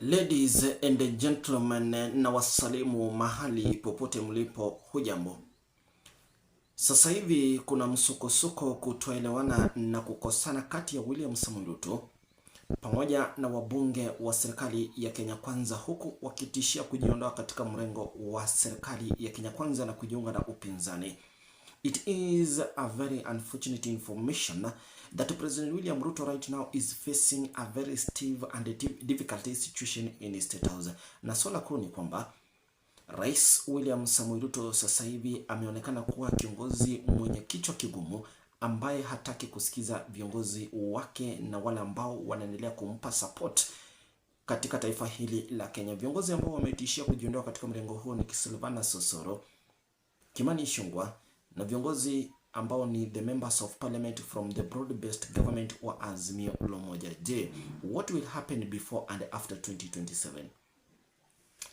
Ladies and gentlemen, na wasalimu mahali popote mlipo, hujambo. Sasa hivi kuna msukosuko kutoelewana na kukosana kati ya William Samoei Ruto pamoja na wabunge wa serikali ya Kenya Kwanza, huku wakitishia kujiondoa katika mrengo wa serikali ya Kenya Kwanza na kujiunga na upinzani. It is a very unfortunate information that President William Ruto right now is facing a very stiff and difficult situation in the State House. Na swala kuu ni kwamba Rais William Samoei Ruto sasa hivi ameonekana kuwa kiongozi mwenye kichwa kigumu ambaye hataki kusikiza viongozi wake na wale ambao wanaendelea kumpa support katika taifa hili la Kenya. Viongozi ambao wametishia kujiondoa katika mrengo huo ni Silvana Sosoro, Kimani Ichung'wah na viongozi ambao ni the members of parliament from the broad-based government wa Azimio la Umoja. Je, what will happen before and after 2027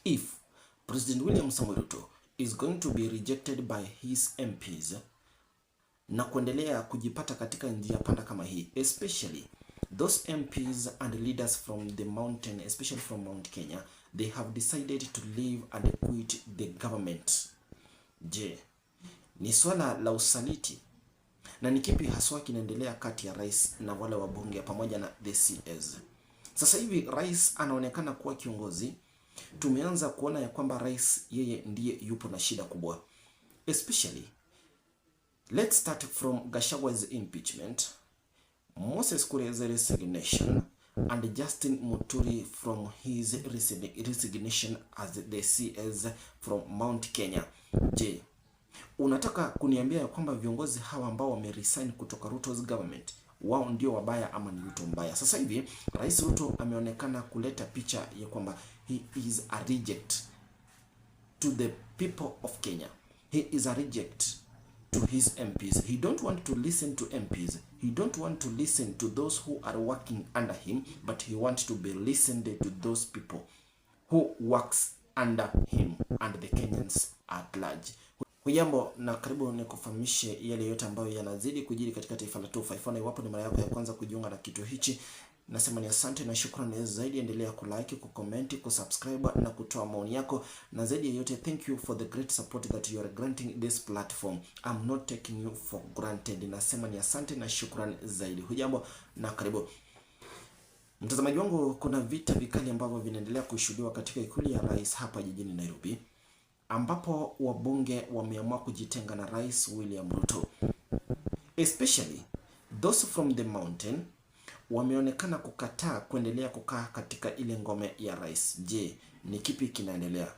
if President William Samoei Ruto is going to be rejected by his MPs na kuendelea kujipata katika njia panda kama hii, especially those MPs and leaders from the mountain, especially from Mount Kenya, they have decided to leave and quit the government. Je, ni swala la usaliti na ni kipi haswa kinaendelea kati ya rais na wale wabunge pamoja na the CS? Sasa hivi rais anaonekana kuwa kiongozi. Tumeanza kuona ya kwamba rais yeye ndiye yupo na shida kubwa, especially let's start from Gachagwa's impeachment, Moses Kuria's resignation, and Justin Muturi from his resignation as the CS from Mount Kenya. Je, unataka kuniambia ya kwamba viongozi hawa ambao wameresign kutoka Ruto's government wao ndio wabaya ama ni Ruto mbaya? Sasa hivi Rais Ruto ameonekana kuleta picha ya kwamba he is a reject to the people of Kenya. He is a reject to his MPs. He don't want to listen to MPs. He don't want to listen to those who are working under him, but he wants to be listened to those people who works under him and the Kenyans at large. Hujambo na karibu nikufahamishe yale yote ambayo yanazidi kujiri katika taifa la 254. Iwapo ni mara yako ya kwanza kujiunga na kitu hichi, nasema ni asante na shukrani zaidi. Endelea kulike, kucomment, kusubscribe na kutoa maoni yako, na zaidi ya yote thank you for the great support that you are granting this platform. I'm not taking you for granted. Nasema ni asante na shukrani zaidi. Hujambo na karibu mtazamaji wangu. Kuna vita vikali ambavyo vinaendelea kushuhudiwa katika ikulu ya rais hapa jijini Nairobi, ambapo wabunge wameamua kujitenga na Rais William Ruto, especially those from the mountain wameonekana kukataa kuendelea kukaa katika ile ngome ya rais. Je, ni kipi kinaendelea?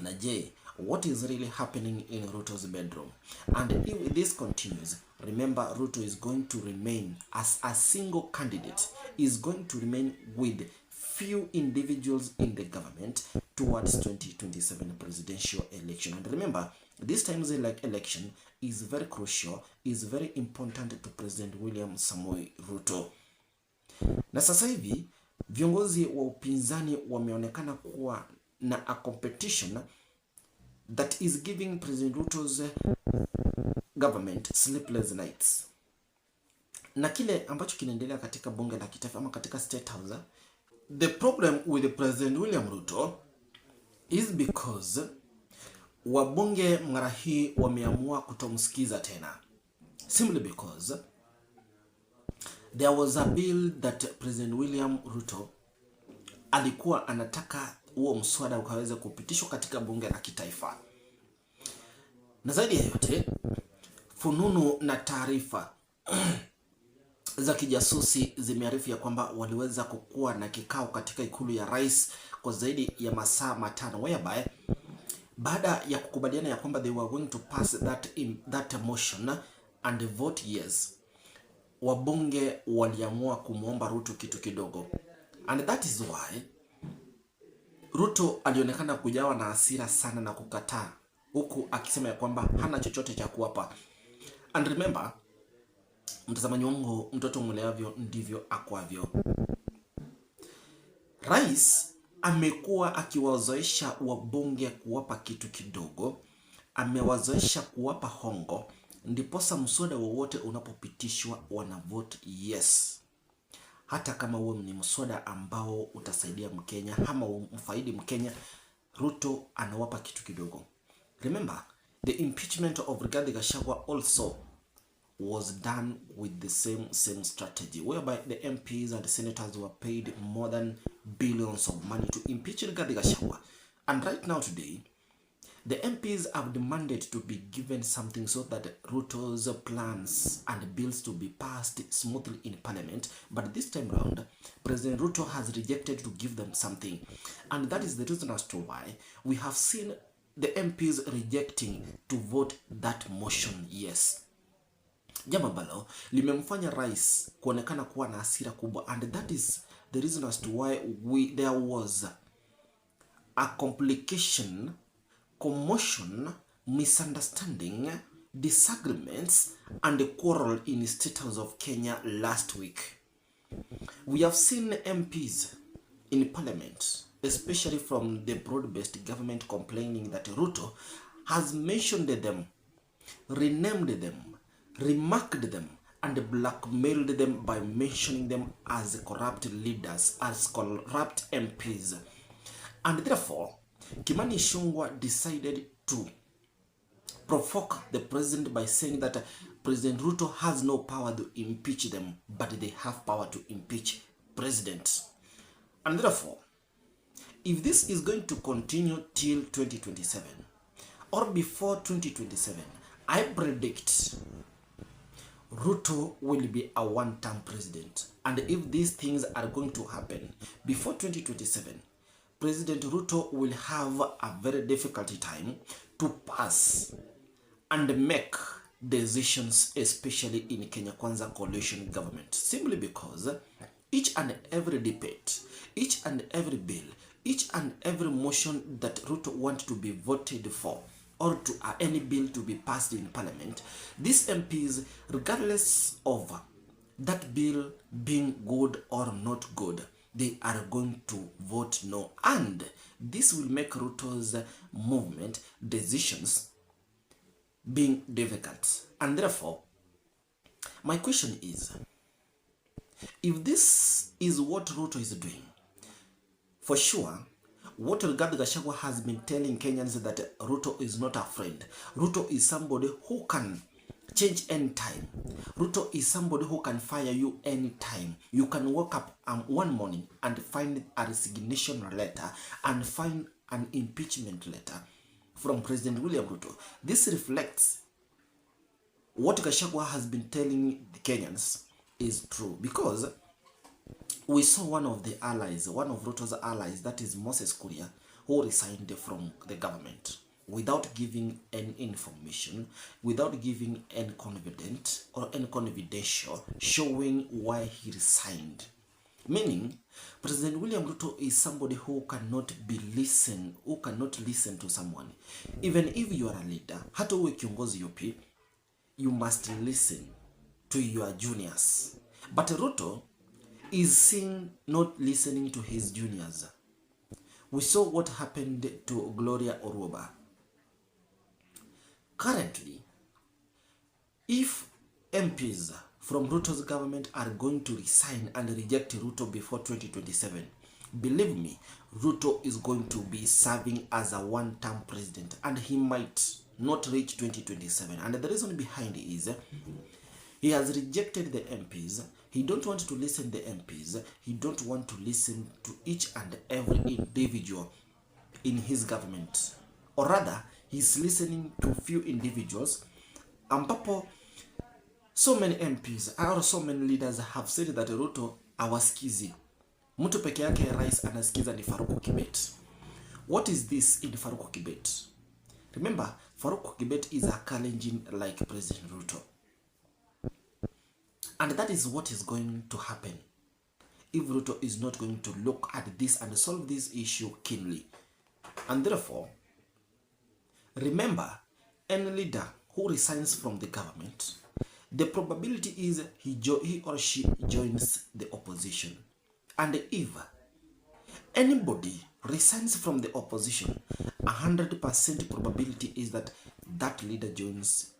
Na je, what is really happening in Ruto's bedroom? And if this continues, remember Ruto is going to remain as a single candidate, is going to remain with few individuals in the government towards 2027 presidential election. And remember, this time's election is very crucial, is very important to President William Samoei Ruto. Na sasa hivi viongozi wa upinzani wameonekana kuwa na a competition that is giving President Ruto's government sleepless nights. Na kile ambacho kinaendelea katika bunge la kitaifa ama katika State House, the problem with President William Ruto is because wabunge mara hii wameamua kutomsikiza tena, simply because there was a bill that President William Ruto alikuwa anataka huo mswada ukaweze kupitishwa katika bunge la kitaifa. Na zaidi ya yote, fununu na taarifa za kijasusi zimearifu ya kwamba waliweza kukua na kikao katika ikulu ya rais kwa zaidi ya masaa matano, whereby baada ya kukubaliana ya kwamba they were going to pass that motion and vote yes, wabunge waliamua kumuomba Ruto kitu kidogo, and that is why Ruto alionekana kujawa na hasira sana na kukataa, huku akisema ya kwamba hana chochote cha kuwapa. And remember, mtazamaji wangu, mtoto mleavyo ndivyo akwavyo. Rais amekuwa akiwazoesha wabunge kuwapa kitu kidogo, amewazoesha kuwapa hongo, ndiposa mswada wowote unapopitishwa wana vote yes. hata kama huo ni mswada ambao utasaidia Mkenya ama umfaidi Mkenya, Ruto anawapa kitu kidogo. Remember, the impeachment of Rigathi Gachagua also was done with the same strategy, whereby the MPs and the senators were paid more than billions of money to impeach Rigathi Gachagua. And right now today, the MPs have demanded to be given something so that Ruto's plans and bills to be passed smoothly in Parliament. But this time round, President Ruto has rejected to give them something. And that is the reason as to why we have seen the MPs rejecting to vote that motion yes. Jambo ambalo limemfanya rais kuonekana kuwa na hasira kubwa, and that is the reason as to why there was a complication, commotion, misunderstanding, disagreements, and a quarrel in the State House of Kenya last week. We have seen MPs in Parliament, especially from the broad-based government, complaining that Ruto has mentioned them, renamed them, remarked them, and blackmailed them by mentioning them as corrupt leaders, as corrupt MPs. And therefore, Kimani Ichung'wah decided to provoke the president by saying that President Ruto has no power to impeach them, but they have power to impeach president. And therefore, if this is going to continue till 2027 or before 2027, I predict Ruto will be a one-term president. And if these things are going to happen before 2027, President Ruto will have a very difficult time to pass and make decisions, especially in Kenya Kwanza coalition government, simply because each and every debate, each and every bill, each and every motion that Ruto wants to be voted for, or to any bill to be passed in Parliament, these MPs, regardless of that bill being good or not good, they are going to vote no. And this will make Ruto's movement decisions being difficult. And therefore, my question is, if this is what Ruto is doing, for sure, what Rigathi Gachagua has been telling Kenyans is that Ruto is not a friend. Ruto is somebody who can change anytime. Ruto is somebody who can fire you anytime. You can wake up one morning and find a resignation letter and find an impeachment letter from President William Ruto. This reflects what Gachagua has been telling the Kenyans is true, because we saw one of the allies, one of Ruto's allies, that is Moses Kuria, who resigned from the government without giving any information, without giving any confident or any confidential showing why he resigned. Meaning, President William Ruto is somebody who cannot listen to someone. Even if you are a leader, hata uwe kiongozi yupi, you must listen to your juniors. But Ruto is seen not listening to his juniors. We saw what happened to Gloria Oroba. Currently, if MPs from Ruto's government are going to resign and reject Ruto before 2027, believe me, Ruto is going to be serving as a one-term president, and he might not reach 2027. And the reason behind it is he has rejected the MPs. He don't want to listen to the MPs. He don't want to listen to each and every individual in his government. Or rather, he's listening to few individuals. Ambapo so many MPs or so many leaders have said that Ruto hawasikizi. Mtu peke yake rais anasikiza ni Faruku Kibet. What is this in Faruku Kibet? Remember, Faruku Kibet is a challenging like President Ruto. And that is what is going to happen if Ruto is not going to look at this and solve this issue keenly. And therefore, remember, any leader who resigns from the government, the probability is he or she joins the opposition. And if anybody resigns from the opposition, 100% probability is that that leader joins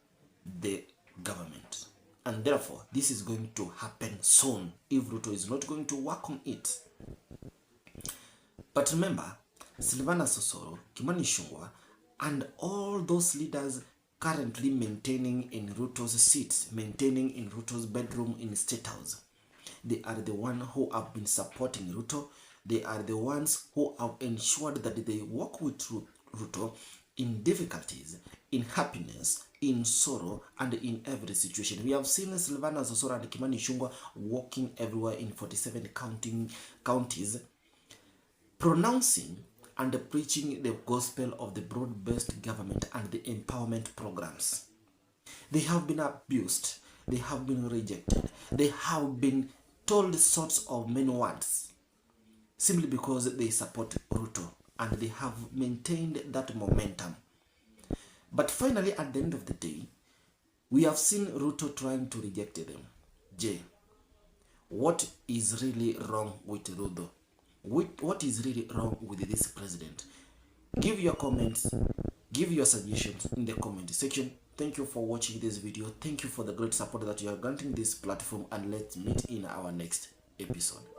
the government. and therefore this is going to happen soon if Ruto is not going to work on it. But remember, Silvana Sosoro, Kimani Ichung'wah, and all those leaders currently maintaining in Ruto's seats, maintaining in Ruto's bedroom in State House, they are the ones who have been supporting Ruto. They are the ones who have ensured that they work with Ruto in difficulties, in happiness, in sorrow, and in every situation. We have seen Silvana Sosoro and Kimani Ichung'wah walking everywhere in 47 counties, pronouncing and preaching the gospel of the broad-based government and the empowerment programs. They have been abused. They have been rejected. They have been told sorts of many words simply because they support Ruto, and they have maintained that momentum. But finally, at the end of the day, we have seen Ruto trying to reject them. Jay, what is really wrong with Ruto? What is really wrong with this president? Give your comments, give your suggestions in the comment section. Thank you for watching this video. Thank you for the great support that you are granting this platform, and let's meet in our next episode.